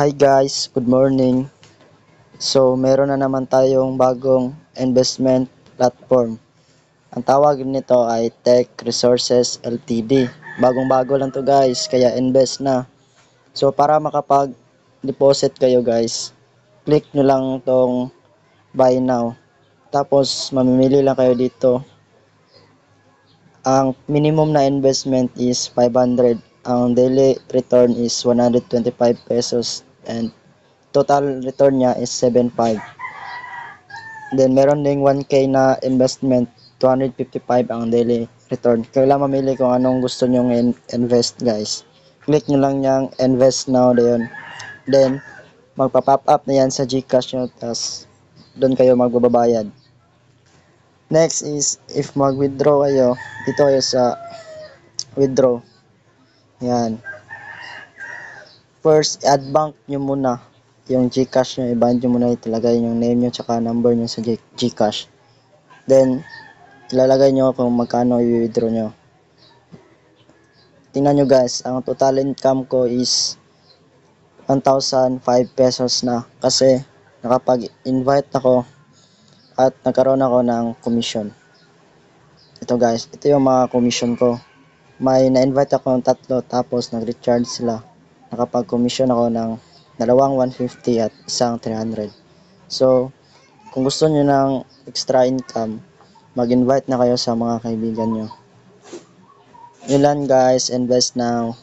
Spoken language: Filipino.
Hi guys, good morning. So, meron na naman tayong bagong investment platform. Ang tawag nito ay Tech Resources Ltd. Bagong-bago lang to guys, kaya invest na. So, para makapag-deposit kayo guys, click nyo lang tong buy now. Tapos, mamimili lang kayo dito. Ang minimum na investment is 500. Ang daily return is 125 pesos and total return niya is 7.5. Then meron ding 1k na investment, 255 ang daily return. Kailangan mamili kung anong gusto nyong invest guys. Click nyo lang yung invest now doon. Then magpa-pop up na yan sa GCash nyo, tas doon kayo magbabayad. Next is if mag-withdraw kayo, dito kayo sa withdraw. Yan. First, add bank nyo muna yung GCash nyo, i-bind nyo muna, italagay yung name nyo tsaka number nyo sa GCash. Then, ilalagay nyo kung magkano i-withdraw nyo. Tingnan nyo guys, ang total income ko is 1,005 pesos na kasi nakapag-invite ako at nagkaroon ako ng commission. Ito guys, ito yung mga commission ko. May na-invite ako ng 3 tapos nag-recharge sila. Nakapag-commission ako ng 2 150 at isang 300. So, kung gusto nyo ng extra income, mag-invite na kayo sa mga kaibigan nyo. Yun lang guys, invest now.